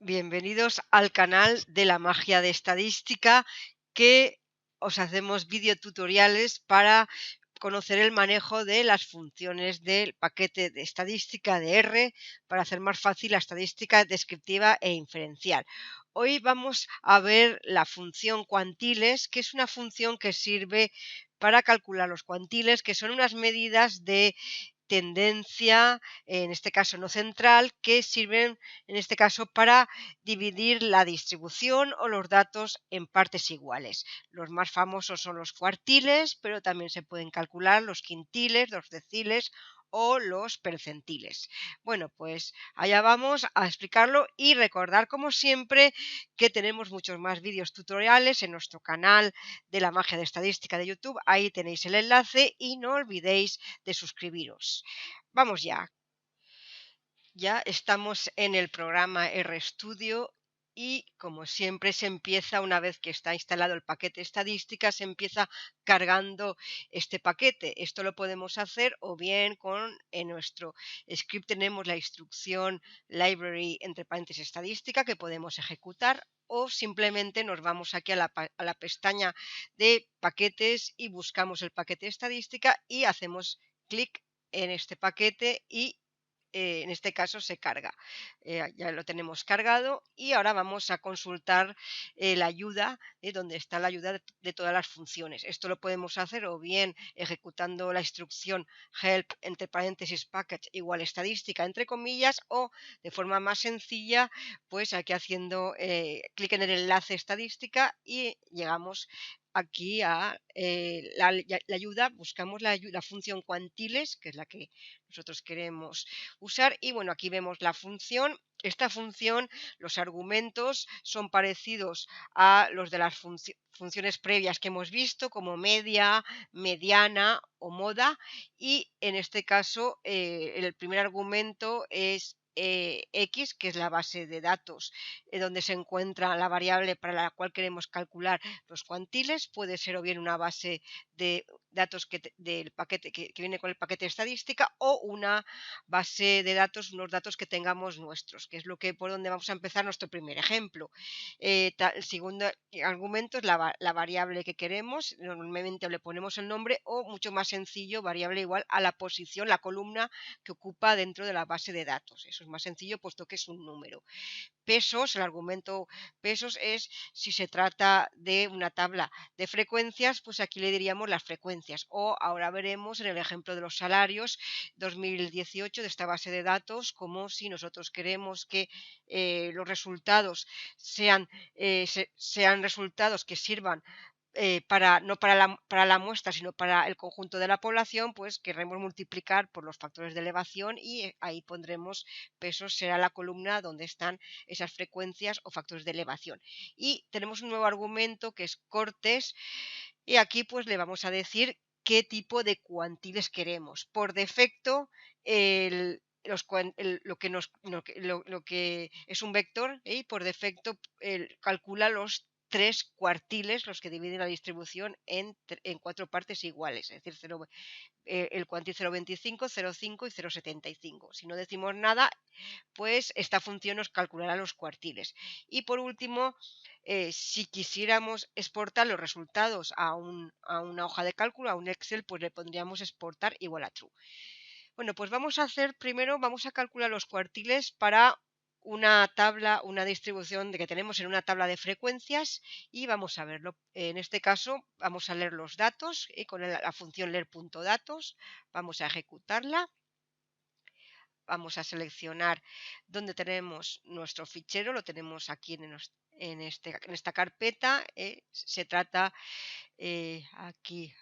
Bienvenidos al canal de la magia de estadística, que os hacemos videotutoriales para conocer el manejo de las funciones del paquete de estadística de R para hacer más fácil la estadística descriptiva e inferencial. Hoy vamos a ver la función cuantiles, que es una función que sirve para calcular los cuantiles, que son unas medidas de tendencia, en este caso no central, que sirven en este caso para dividir la distribución o los datos en partes iguales. Los más famosos son los cuartiles, pero también se pueden calcular los quintiles, los deciles o los percentiles. Bueno, pues allá vamos a explicarlo y recordar, como siempre, que tenemos muchos más vídeos tutoriales en nuestro canal de la magia de estadística de YouTube. Ahí tenéis el enlace y no olvidéis de suscribiros. Vamos ya. Ya estamos en el programa RStudio y, como siempre, se empieza una vez que está instalado el paquete estadística, se empieza cargando este paquete. Esto lo podemos hacer o bien en nuestro script tenemos la instrucción library entre paréntesis estadística que podemos ejecutar, o simplemente nos vamos aquí a la pestaña de paquetes y buscamos el paquete estadística y hacemos clic en este paquete y en este caso se carga. Ya lo tenemos cargado y ahora vamos a consultar la ayuda, donde está la ayuda de todas las funciones. Esto lo podemos hacer o bien ejecutando la instrucción help entre paréntesis package igual estadística entre comillas, o de forma más sencilla, pues aquí haciendo clic en el enlace estadística y llegamos aquí a la ayuda, buscamos la función cuantiles, que es la que nosotros queremos usar. Y bueno, aquí vemos la función. Esta función, los argumentos son parecidos a los de las funciones previas que hemos visto, como media, mediana o moda. Y en este caso, el primer argumento es X, que es la base de datos, donde se encuentra la variable para la cual queremos calcular los cuantiles. Puede ser o bien una base de datos del paquete que viene con el paquete de estadística, o una base de datos, unos datos que tengamos nuestros, que es lo que por donde vamos a empezar nuestro primer ejemplo. El segundo argumento es la variable que queremos, normalmente le ponemos el nombre, o mucho más sencillo, variable igual a la posición, la columna que ocupa dentro de la base de datos. Eso es más sencillo puesto que es un número. Pesos, el argumento pesos es si se trata de una tabla de frecuencias, pues aquí le diríamos las frecuencias. O ahora veremos en el ejemplo de los salarios 2018 de esta base de datos, como si nosotros queremos que los resultados sean resultados que sirvan no para la muestra, sino para el conjunto de la población, pues querremos multiplicar por los factores de elevación y ahí pondremos pesos, será la columna donde están esas frecuencias o factores de elevación. Y tenemos un nuevo argumento que es cortes, y aquí pues le vamos a decir qué tipo de cuantiles queremos. Por defecto, lo que es un vector, y por defecto calcula los tres cuartiles, los que dividen la distribución en cuatro partes iguales, es decir, el cuantil 0,25, 0,5 y 0,75. Si no decimos nada, pues esta función nos calculará los cuartiles. Y por último, si quisiéramos exportar los resultados a una hoja de cálculo, a un Excel, pues le pondríamos exportar igual a true. Bueno, pues vamos a calcular los cuartiles para una tabla, una distribución que tenemos en una tabla de frecuencias, y vamos a verlo. En este caso vamos a leer los datos y con la función leer.datos vamos a ejecutarla. Vamos a seleccionar dónde tenemos nuestro fichero, lo tenemos aquí en esta carpeta. Se trata aquí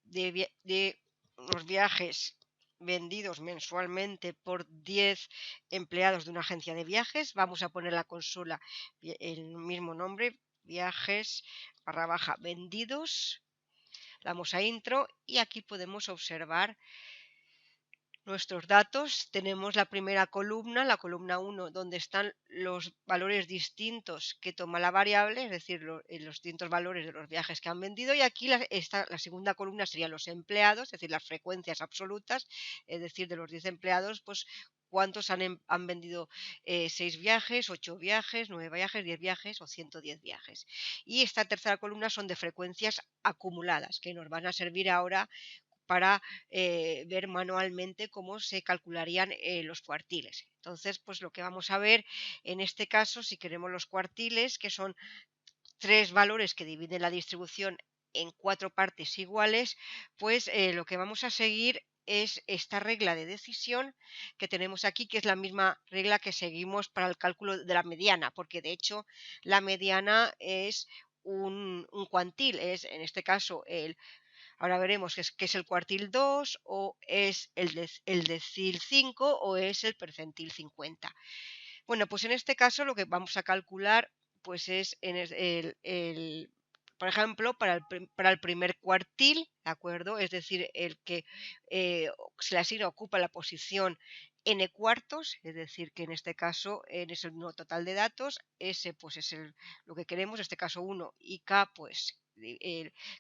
de los viajes vendidos mensualmente por 10 empleados de una agencia de viajes. Vamos a poner en la consola el mismo nombre, viajes / vendidos. Damos a intro y aquí podemos observar nuestros datos. Tenemos la primera columna, la columna 1, donde están los valores distintos que toma la variable, es decir, los distintos valores de los viajes que han vendido. Y aquí la segunda columna serían los empleados, es decir, las frecuencias absolutas, es decir, de los 10 empleados, pues cuántos han vendido 6 viajes, 8 viajes, 9 viajes, 10 viajes o 110 viajes. Y esta tercera columna son de frecuencias acumuladas, que nos van a servir ahora para ver manualmente cómo se calcularían los cuartiles. Entonces, pues lo que vamos a ver en este caso, si queremos los cuartiles, que son tres valores que dividen la distribución en cuatro partes iguales, pues lo que vamos a seguir es esta regla de decisión que tenemos aquí, que es la misma regla que seguimos para el cálculo de la mediana, porque de hecho la mediana es un cuantil, es en este caso ahora veremos que es el cuartil 2 o es el decil 5 o es el percentil 50. Bueno, pues en este caso lo que vamos a calcular pues es por ejemplo, para el primer cuartil, ¿de acuerdo? Es decir, el que se le asigna ocupa la posición n cuartos, es decir, que en este caso es el número total de datos, ese pues es lo que queremos, en este caso 1 y k pues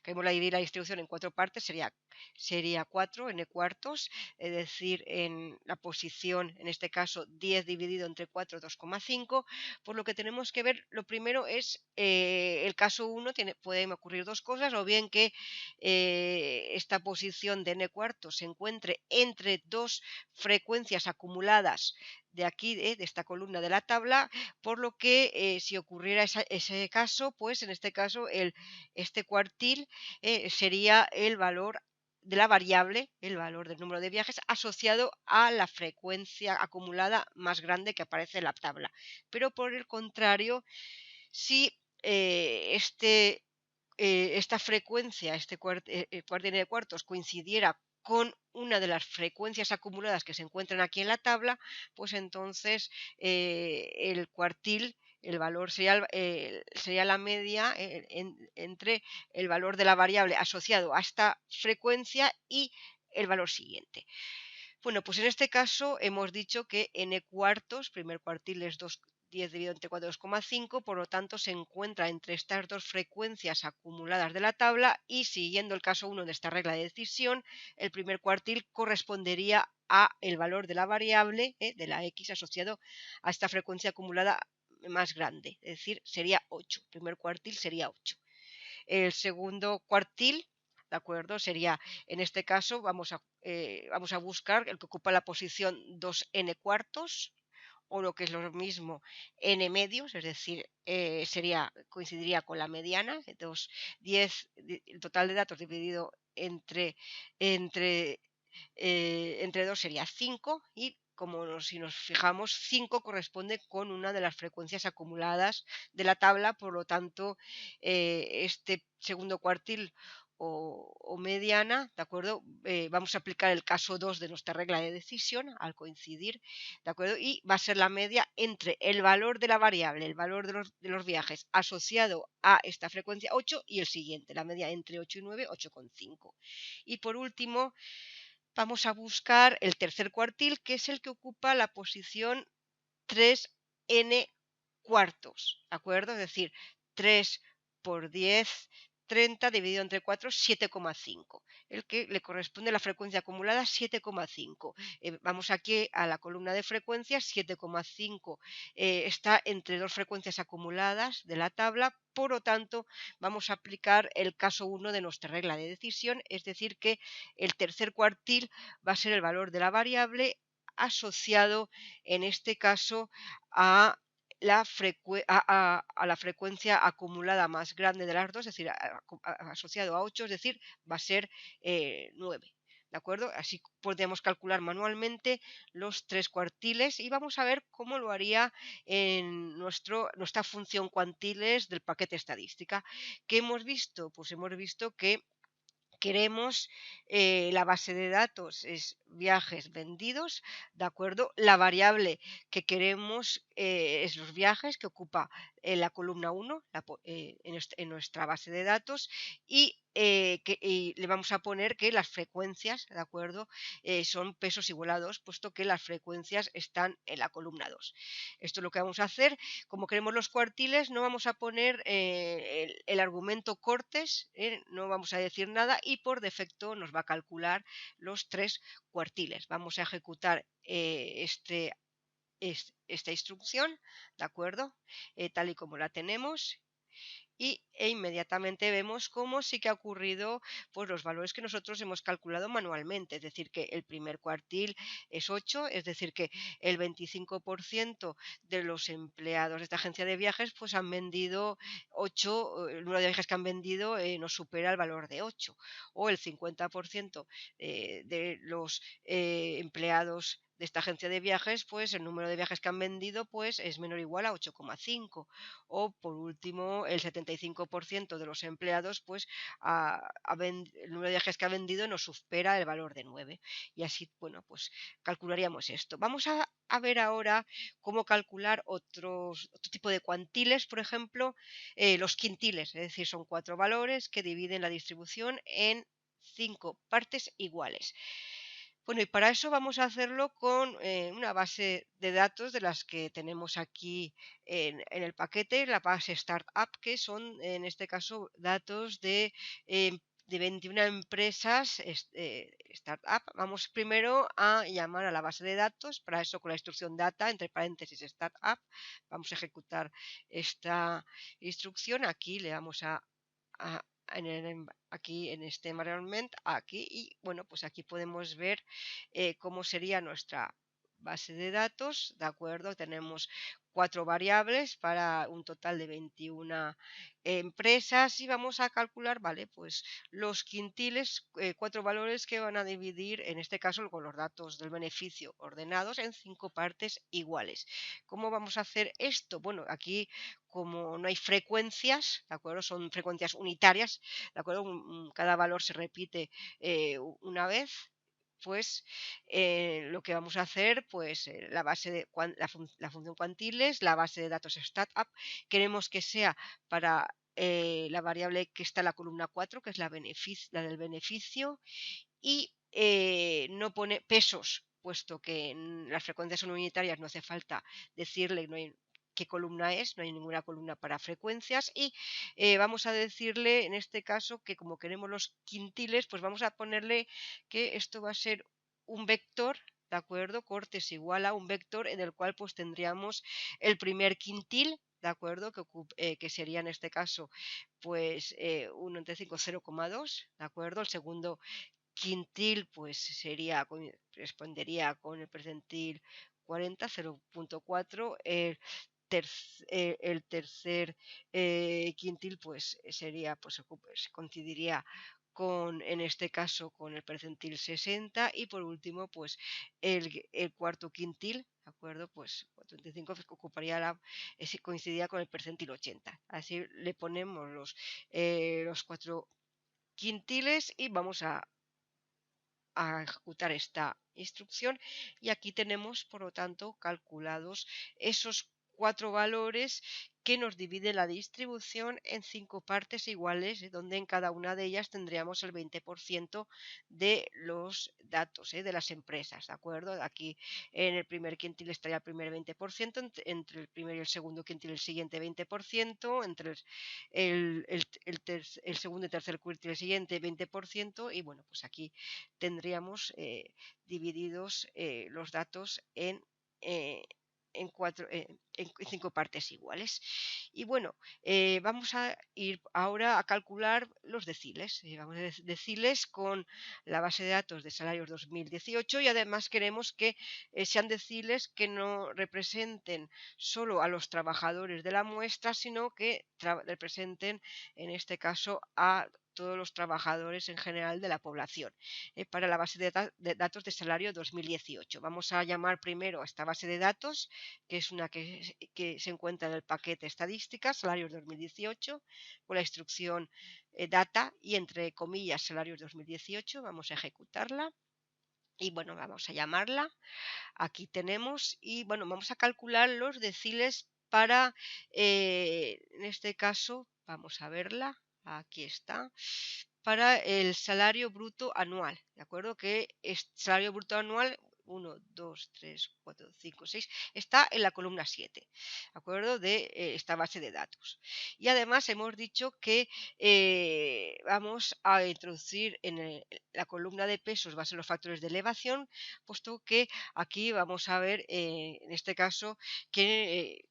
queremos dividir la distribución en cuatro partes, sería 4 n cuartos, es decir, en la posición, en este caso 10 dividido entre 4, 2,5, por lo que tenemos que ver, lo primero es el caso 1, pueden ocurrir dos cosas, o bien que esta posición de n cuartos se encuentre entre dos frecuencias acumuladas de aquí, de esta columna de la tabla, por lo que si ocurriera ese caso, pues en este caso este cuartil sería el valor de la variable, el valor del número de viajes, asociado a la frecuencia acumulada más grande que aparece en la tabla. Pero por el contrario, si esta frecuencia, cuartil de cuartos, coincidiera con una de las frecuencias acumuladas que se encuentran aquí en la tabla, pues entonces el cuartil, el valor sería la media entre el valor de la variable asociado a esta frecuencia y el valor siguiente. Bueno, pues en este caso hemos dicho que n cuartos, primer cuartil es 10 dividido entre 4, 2,5, por lo tanto se encuentra entre estas dos frecuencias acumuladas de la tabla y siguiendo el caso 1 de esta regla de decisión, el primer cuartil correspondería a el valor de la variable de la x asociado a esta frecuencia acumulada más grande, es decir, sería 8, el primer cuartil sería 8. El segundo cuartil, ¿de acuerdo? Sería, en este caso, vamos a buscar el que ocupa la posición 2n cuartos, o lo que es lo mismo n medios, es decir, coincidiría con la mediana, entonces 10, el total de datos dividido entre, entre 2 sería 5 y si nos fijamos, 5 corresponde con una de las frecuencias acumuladas de la tabla, por lo tanto, este segundo cuartil o mediana, ¿de acuerdo? Vamos a aplicar el caso 2 de nuestra regla de decisión al coincidir, ¿de acuerdo? Y va a ser la media entre el valor de la variable, el valor de los viajes asociado a esta frecuencia 8 y el siguiente, la media entre 8 y 9, 8,5. Y por último, vamos a buscar el tercer cuartil, que es el que ocupa la posición 3n cuartos, ¿de acuerdo? Es decir, 3 por 10, 30 dividido entre 4, 7,5. El que le corresponde a la frecuencia acumulada 7,5. Vamos aquí a la columna de frecuencias, 7,5 está entre dos frecuencias acumuladas de la tabla, por lo tanto vamos a aplicar el caso 1 de nuestra regla de decisión, es decir que el tercer cuartil va a ser el valor de la variable asociado en este caso a a la frecuencia acumulada más grande de las dos, es decir, asociado a 8, es decir, va a ser 9. ¿De acuerdo? Así podemos calcular manualmente los tres cuartiles y vamos a ver cómo lo haría en nuestra función cuantiles del paquete estadística. ¿Qué hemos visto? Pues hemos visto que queremos la base de datos es viajes vendidos, ¿de acuerdo? La variable que queremos es los viajes, que ocupa la columna 1 en nuestra base de datos, y le vamos a poner que las frecuencias, ¿de acuerdo? Son pesos igualados, puesto que las frecuencias están en la columna 2. Esto es lo que vamos a hacer. Como queremos los cuartiles, no vamos a poner el argumento cortes, no vamos a decir nada, y por defecto nos va a calcular los 3 cuartiles. Vamos a ejecutar esta instrucción, ¿de acuerdo? Tal y como la tenemos. E inmediatamente vemos cómo sí que ha ocurrido pues, los valores que nosotros hemos calculado manualmente. Es decir, que el primer cuartil es 8, es decir, que el 25% de los empleados de esta agencia de viajes pues, han vendido 8, el número de viajes que han vendido no supera el valor de 8. O el 50% de los empleados de esta agencia de viajes, pues el número de viajes que han vendido pues es menor o igual a 8,5. O por último, el 75% de los empleados, pues el número de viajes que ha vendido no supera el valor de 9. Y así, bueno, pues calcularíamos esto. Vamos a ver ahora cómo calcular otro tipo de cuantiles, por ejemplo, los quintiles, es decir, son 4 valores que dividen la distribución en 5 partes iguales. Bueno, y para eso vamos a hacerlo con una base de datos de las que tenemos aquí en el paquete, la base Startup, que son en este caso datos de 21 empresas startup. Vamos primero a llamar a la base de datos, para eso con la instrucción data, entre paréntesis startup, vamos a ejecutar esta instrucción. Aquí le vamos a aquí en este environment, aquí, y bueno, pues aquí podemos ver cómo sería nuestra base de datos, ¿de acuerdo? Tenemos 4 variables para un total de 21 empresas, y vamos a calcular, ¿vale? Pues los quintiles, 4 valores que van a dividir, en este caso, con los datos del beneficio ordenados en 5 partes iguales. ¿Cómo vamos a hacer esto? Bueno, aquí como no hay frecuencias, ¿de acuerdo? Son frecuencias unitarias, ¿de acuerdo? Cada valor se repite una vez, pues lo que vamos a hacer, pues la base de la función quantiles, la base de datos startup, queremos que sea para la variable que está en la columna 4, que es la del beneficio, y no pone pesos, puesto que las frecuencias son unitarias, no hace falta decirle, no hay qué columna es, no hay ninguna columna para frecuencias, y vamos a decirle en este caso que como queremos los quintiles, pues vamos a ponerle que esto va a ser un vector, ¿de acuerdo? Cortes igual a un vector en el cual pues tendríamos el primer quintil, ¿de acuerdo? Que sería en este caso pues 1 entre 5, 0,2, ¿de acuerdo? El segundo quintil pues respondería con el percentil 40, 0,4. El tercer quintil pues sería se coincidiría con, en este caso, con el percentil 60, y por último pues el cuarto quintil, ¿de acuerdo? Pues 45 pues, ocuparía coincidiría con el percentil 80. Así le ponemos los 4 quintiles y vamos a ejecutar esta instrucción, y aquí tenemos por lo tanto calculados esos 4 valores que nos dividen la distribución en 5 partes iguales, donde en cada una de ellas tendríamos el 20% de los datos de las empresas, ¿de acuerdo? Aquí en el primer quintil estaría el primer 20%, entre el primer y el segundo quintil el siguiente 20%, entre el segundo y tercer quintil el siguiente 20%, y bueno, pues aquí tendríamos divididos los datos eh, en 5 partes iguales. Y bueno, vamos a ir ahora a calcular los deciles. Vamos a deciles con la base de datos de salarios 2018, y además queremos que sean deciles que no representen solo a los trabajadores de la muestra, sino que representen en este caso a todos los trabajadores en general de la población, para la base de datos de salario 2018. Vamos a llamar primero a esta base de datos, que es una que se encuentra en el paquete estadísticas, salarios 2018, con la instrucción data y entre comillas salarios 2018. Vamos a ejecutarla. Y bueno, vamos a llamarla. Aquí tenemos y bueno, vamos a calcular los deciles para, en este caso, vamos a verla, aquí está, para el salario bruto anual, ¿de acuerdo? Que es salario bruto anual, 1, 2, 3, 4, 5, 6 está en la columna 7, ¿de acuerdo? De esta base de datos. Y además hemos dicho que vamos a introducir en la columna de pesos, va a ser los factores de elevación, puesto que aquí vamos a ver, en este caso, que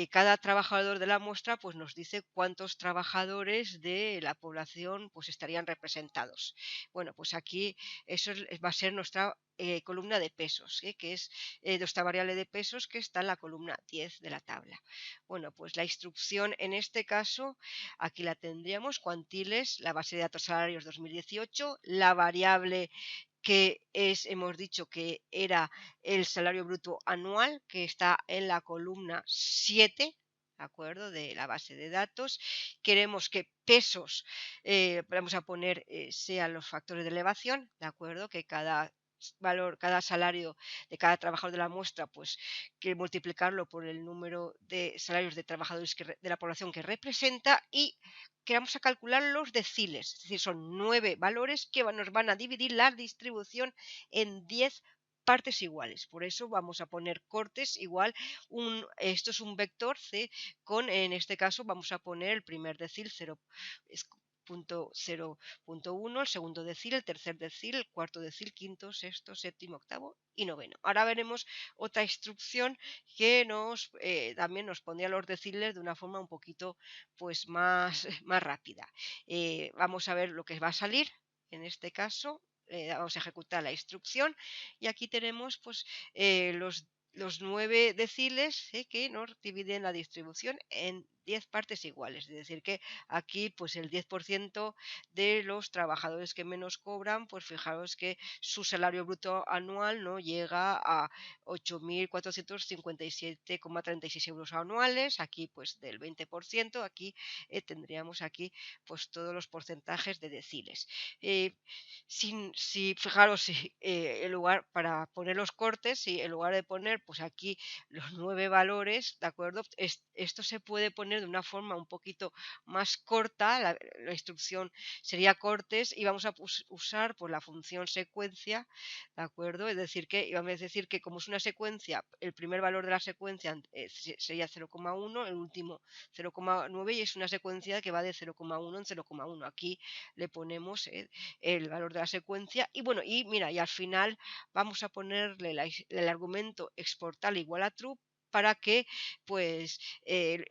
cada trabajador de la muestra pues, nos dice cuántos trabajadores de la población pues, estarían representados. Bueno, pues aquí va a ser nuestra columna de pesos, que es nuestra variable de pesos que está en la columna 10 de la tabla. Bueno, pues la instrucción en este caso, aquí la tendríamos, cuantiles, la base de datos salarios 2018, la variable que hemos dicho que era el salario bruto anual, que está en la columna 7, ¿de acuerdo? De la base de datos. Queremos que pesos, vamos a poner, sean los factores de elevación, ¿de acuerdo? Que cada valor, cada salario de cada trabajador de la muestra, pues que multiplicarlo por el número de salarios de trabajadores de la población que representa y que vamos a calcular los deciles, es decir, son 9 valores que nos van a dividir la distribución en 10 partes iguales. Por eso vamos a poner cortes igual, esto es un vector C con, en este caso, vamos a poner el primer decil 0, punto 0.1, el segundo decil, el tercer decil, el cuarto decil, quinto, sexto, séptimo, octavo y noveno. Ahora veremos otra instrucción que también nos pondría los deciles de una forma un poquito pues más, más rápida. Vamos a ver lo que va a salir en este caso. Vamos a ejecutar la instrucción y aquí tenemos pues los 9 deciles que nos dividen la distribución en 10 partes iguales. Es decir, que aquí pues el 10% de los trabajadores que menos cobran, pues fijaros que su salario bruto anual no llega a 8.457,36 euros anuales. Aquí pues del 20%, aquí tendríamos aquí pues todos los porcentajes de deciles. Eh, si fijaros, si en lugar para poner los cortes, si en lugar de poner pues aquí los 9 valores, ¿de acuerdo? Esto se puede poner de una forma un poquito más corta, la instrucción sería cortes y vamos a usar pues, la función secuencia, ¿de acuerdo? Es decir, que vamos a decir que como es una secuencia, el primer valor de la secuencia sería 0,1, el último 0,9 y es una secuencia que va de 0,1 en 0,1. Aquí le ponemos el valor de la secuencia y bueno, y mira, y al final vamos a ponerle el argumento exportar igual a true para que pues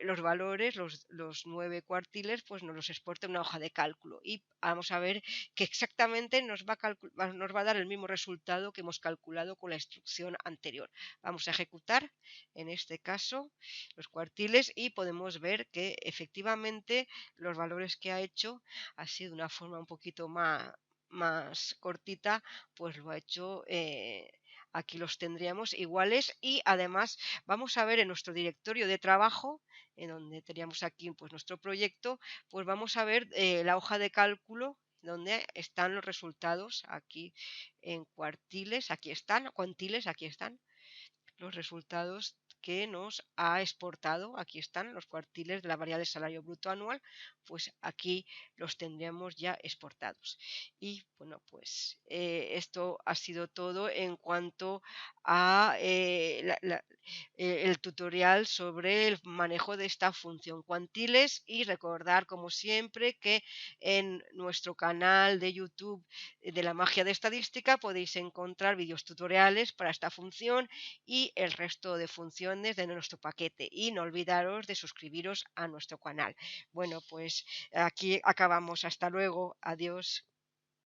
los valores, los 9 cuartiles, pues nos los exporte a una hoja de cálculo y vamos a ver que exactamente nos va a dar el mismo resultado que hemos calculado con la instrucción anterior. Vamos a ejecutar en este caso los cuartiles y podemos ver que efectivamente los valores que ha hecho así de una forma un poquito más cortita, pues lo ha hecho, aquí los tendríamos iguales y además vamos a ver en nuestro directorio de trabajo, en donde teníamos aquí pues nuestro proyecto, pues vamos a ver la hoja de cálculo donde están los resultados aquí en cuartiles, aquí están, cuantiles, aquí están los resultados que nos ha exportado. Aquí están los cuartiles de la variable salario bruto anual, pues aquí los tendríamos ya exportados. Y bueno, pues esto ha sido todo en cuanto a el tutorial sobre el manejo de esta función cuantiles y recordar como siempre que en nuestro canal de YouTube de la magia de estadística podéis encontrar vídeos tutoriales para esta función y el resto de funciones de nuestro paquete. Y no olvidaros de suscribiros a nuestro canal. Bueno, pues aquí acabamos. Hasta luego. Adiós.